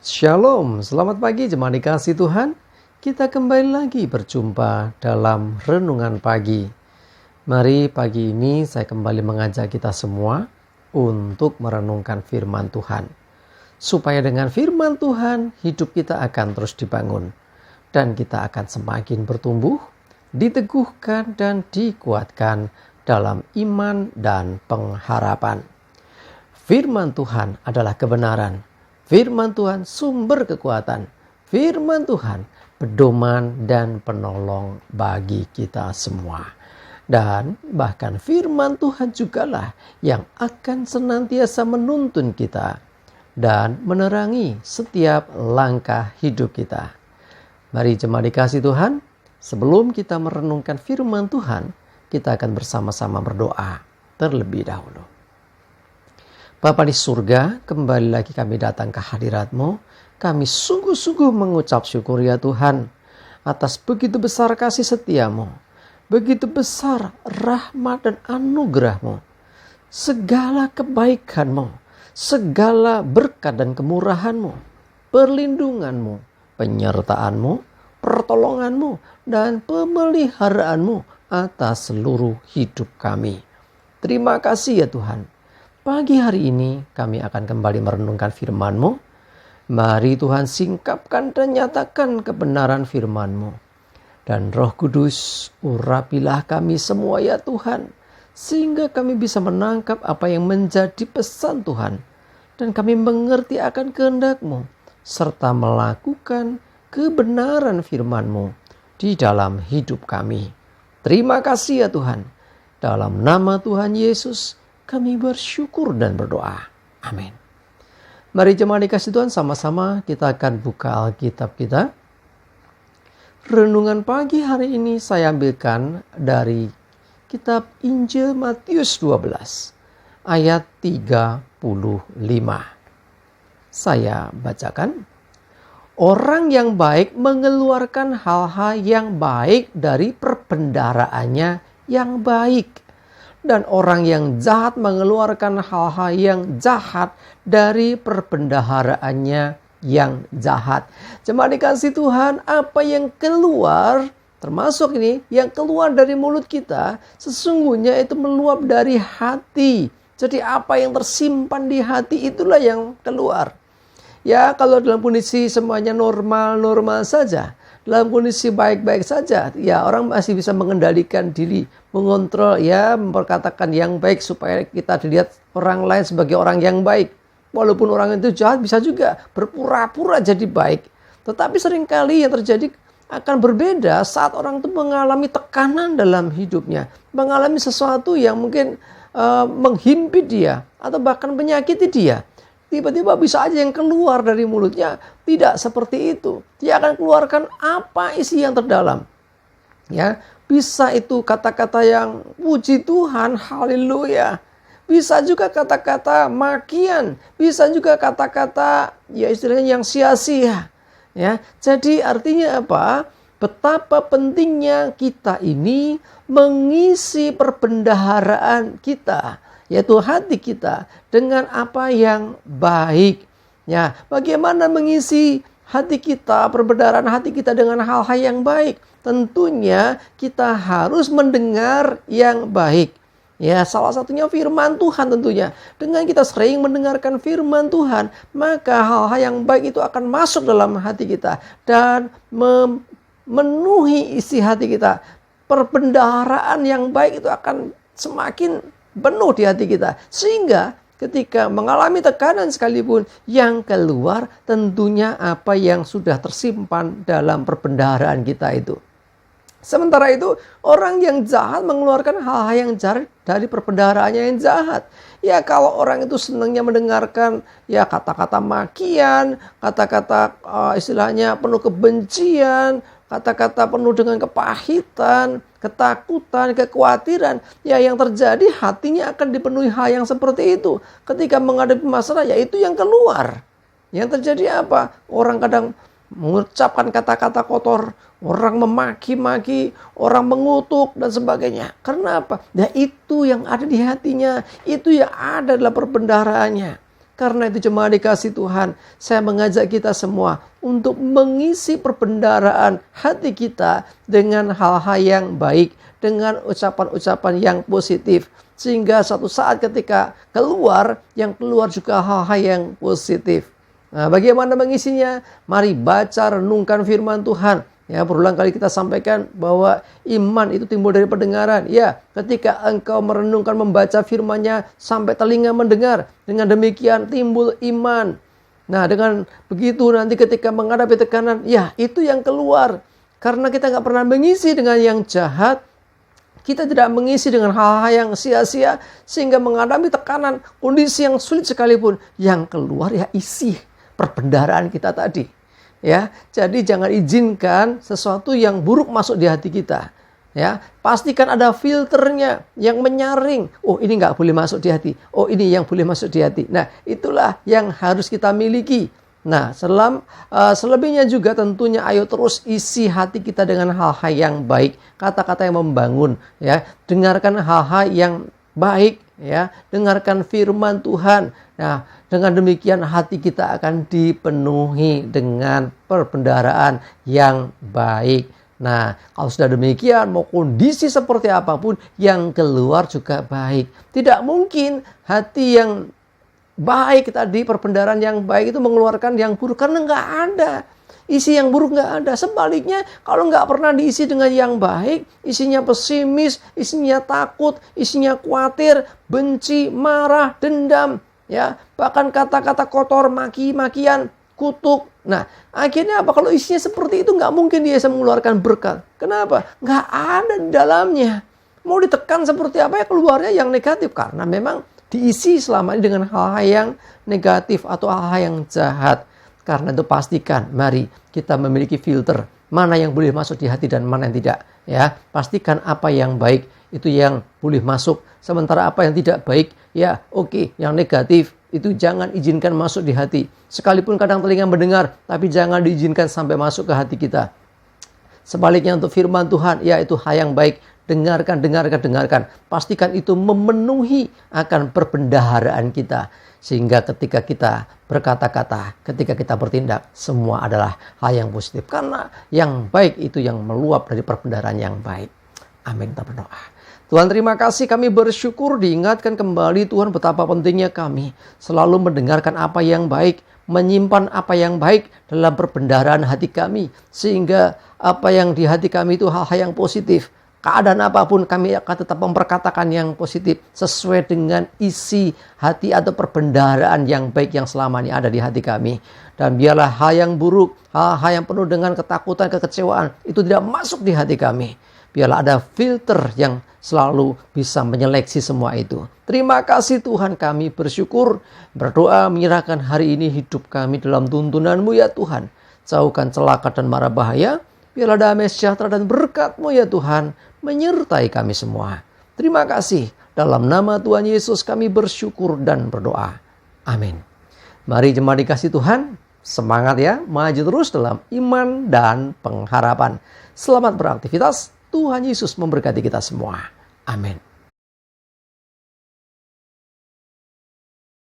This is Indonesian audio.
Shalom, selamat pagi jemaat dikasih Tuhan. Kita kembali lagi berjumpa dalam renungan pagi. Mari pagi ini saya kembali mengajak kita semua untuk merenungkan firman Tuhan. Supaya dengan firman Tuhan hidup kita akan terus dibangun. Dan kita akan semakin bertumbuh, diteguhkan dan dikuatkan dalam iman dan pengharapan. Firman Tuhan adalah kebenaran. Firman Tuhan sumber kekuatan. Firman Tuhan pedoman dan penolong bagi kita semua. Dan bahkan firman Tuhan jugalah yang akan senantiasa menuntun kita dan menerangi setiap langkah hidup kita. Mari jemaat dikasih Tuhan, sebelum kita merenungkan firman Tuhan, kita akan bersama-sama berdoa terlebih dahulu. Bapa di surga, kembali lagi kami datang ke hadirat-Mu. Kami sungguh-sungguh mengucap syukur ya Tuhan atas begitu besar kasih setia-Mu, begitu besar rahmat dan anugerah-Mu, segala kebaikan-Mu, segala berkat dan kemurahan-Mu, perlindungan-Mu, penyertaan-Mu, pertolongan-Mu, dan pemeliharaan-Mu atas seluruh hidup kami. Terima kasih ya Tuhan. Pagi hari ini kami akan kembali merenungkan firman-Mu. Mari Tuhan singkapkan dan nyatakan kebenaran firman-Mu. Dan Roh Kudus urapilah kami semua ya Tuhan. Sehingga kami bisa menangkap apa yang menjadi pesan Tuhan. Dan kami mengerti akan kehendak-Mu. Serta melakukan kebenaran firman-Mu di dalam hidup kami. Terima kasih ya Tuhan. Dalam nama Tuhan Yesus kami bersyukur dan berdoa. Amin. Mari jemaat dikasih Tuhan, sama-sama kita akan buka Alkitab kita. Renungan pagi hari ini saya ambilkan dari kitab Injil Matius 12 ayat 35. Saya bacakan. Orang yang baik mengeluarkan hal-hal yang baik dari perbendaharaannya yang baik. Dan orang yang jahat mengeluarkan hal-hal yang jahat dari perbendaharaannya yang jahat. Jemaat dikasih Tuhan, apa yang keluar, termasuk ini, yang keluar dari mulut kita, sesungguhnya itu meluap dari hati. Jadi apa yang tersimpan di hati itulah yang keluar. Ya, kalau dalam kondisi semuanya normal-normal saja, dalam kondisi baik-baik saja, ya orang masih bisa mengendalikan diri, mengontrol, ya memperkatakan yang baik supaya kita dilihat orang lain sebagai orang yang baik. Walaupun orang itu jahat bisa juga berpura-pura jadi baik. Tetapi seringkali yang terjadi akan berbeda saat orang itu mengalami tekanan dalam hidupnya, mengalami sesuatu yang mungkin menghimpit dia atau bahkan menyakiti dia. Tiba-tiba bisa aja yang keluar dari mulutnya tidak seperti itu. Dia akan keluarkan apa isi yang terdalam. Ya, bisa itu kata-kata yang puji Tuhan, haleluya. Bisa juga kata-kata makian, bisa juga kata-kata ya istilahnya yang sia-sia. Ya, jadi artinya apa? Betapa pentingnya kita ini mengisi perbendaharaan kita, yaitu hati kita dengan apa yang baik. Ya, bagaimana mengisi hati kita, perbendaharaan hati kita dengan hal-hal yang baik? Tentunya kita harus mendengar yang baik. Ya, salah satunya firman Tuhan tentunya. Dengan kita sering mendengarkan firman Tuhan, maka hal-hal yang baik itu akan masuk dalam hati kita dan memenuhi isi hati kita. Perbendaharaan yang baik itu akan semakin penuh di hati kita. Sehingga ketika mengalami tekanan sekalipun, yang keluar tentunya apa yang sudah tersimpan dalam perbendaharaan kita itu. Sementara itu, orang yang jahat mengeluarkan hal-hal yang jahat dari perbendaharaannya yang jahat. Ya, kalau orang itu senangnya mendengarkan ya kata-kata makian, kata-kata istilahnya penuh kebencian, kata-kata penuh dengan kepahitan, ketakutan, kekhawatiran, ya yang terjadi hatinya akan dipenuhi hal yang seperti itu. Ketika menghadapi masalah, ya itu yang keluar. Yang terjadi apa? Orang kadang mengucapkan kata-kata kotor, orang memaki-maki, orang mengutuk dan sebagainya. Karena apa? Ya itu yang ada di hatinya, itu yang ada dalam perbendaharaannya. Karena itu jemaat dikasih Tuhan, saya mengajak kita semua untuk mengisi perbendaharaan hati kita dengan hal-hal yang baik, dengan ucapan-ucapan yang positif. Sehingga suatu saat ketika keluar, yang keluar juga hal-hal yang positif. Nah, bagaimana mengisinya? Mari baca, renungkan firman Tuhan. Ya, berulang kali kita sampaikan bahwa iman itu timbul dari pendengaran. Ya, ketika engkau merenungkan, membaca firman-Nya sampai telinga mendengar, dengan demikian timbul iman. Nah, dengan begitu nanti ketika menghadapi tekanan, ya itu yang keluar. Karena kita nggak pernah mengisi dengan yang jahat, kita tidak mengisi dengan hal-hal yang sia-sia, sehingga menghadapi tekanan, kondisi yang sulit sekalipun, yang keluar ya isi perbendaharaan kita tadi. Ya, jadi jangan izinkan sesuatu yang buruk masuk di hati kita. Ya, pastikan ada filternya yang menyaring. Oh, ini nggak boleh masuk di hati. Oh, ini yang boleh masuk di hati. Nah, itulah yang harus kita miliki. Nah, selebihnya juga tentunya ayo terus isi hati kita dengan hal-hal yang baik, kata-kata yang membangun. Ya, dengarkan hal-hal yang baik. Ya, dengarkan firman Tuhan. Nah, dengan demikian hati kita akan dipenuhi dengan perbendaharaan yang baik. Nah, kalau sudah demikian, mau kondisi seperti apapun, yang keluar juga baik. Tidak mungkin hati yang baik tadi, perbendaharaan yang baik itu mengeluarkan yang buruk, karena nggak ada. Isi yang buruk nggak ada. Sebaliknya, kalau nggak pernah diisi dengan yang baik, isinya pesimis, isinya takut, isinya khawatir, benci, marah, dendam, ya, bahkan kata-kata kotor, maki-makian, kutuk. Nah, akhirnya apa? Kalau isinya seperti itu, nggak mungkin dia bisa mengeluarkan berkat. Kenapa? Nggak ada di dalamnya. Mau ditekan seperti apa ya, keluarnya yang negatif, karena memang diisi selama ini dengan hal-hal yang negatif atau hal-hal yang jahat. Karena itu pastikan, mari kita memiliki filter mana yang boleh masuk di hati dan mana yang tidak. Ya, pastikan apa yang baik itu yang boleh masuk, sementara apa yang tidak baik, ya oke, yang negatif itu jangan izinkan masuk di hati. Sekalipun kadang telinga mendengar, tapi jangan diizinkan sampai masuk ke hati kita. Sebaliknya untuk firman Tuhan, ya itu hal yang baik. Dengarkan. Pastikan itu memenuhi akan perbendaharaan kita. Sehingga ketika kita berkata-kata, ketika kita bertindak, semua adalah hal yang positif. Karena yang baik itu yang meluap dari perbendaharaan yang baik. Amin, kita berdoa. Tuhan, terima kasih, kami bersyukur diingatkan kembali Tuhan betapa pentingnya kami selalu mendengarkan apa yang baik, menyimpan apa yang baik dalam perbendaharaan hati kami. Sehingga apa yang di hati kami itu hal-hal yang positif. Keadaan apapun kami akan tetap memperkatakan yang positif sesuai dengan isi hati atau perbendaharaan yang baik yang selama ini ada di hati kami. Dan biarlah hal yang buruk, hal-hal yang penuh dengan ketakutan, kekecewaan itu tidak masuk di hati kami. Biarlah ada filter yang selalu bisa menyeleksi semua itu. Terima kasih Tuhan, kami bersyukur, berdoa menyerahkan hari ini hidup kami dalam tuntunan-Mu ya Tuhan. Jauhkan celaka dan mara bahaya. Biarlah damai sejahtera dan berkat-Mu ya Tuhan menyertai kami semua. Terima kasih. Dalam nama Tuhan Yesus kami bersyukur dan berdoa. Amin. Mari jemaat dikasih Tuhan, semangat ya, maju terus dalam iman dan pengharapan. Selamat beraktivitas. Tuhan Yesus memberkati kita semua. Amin.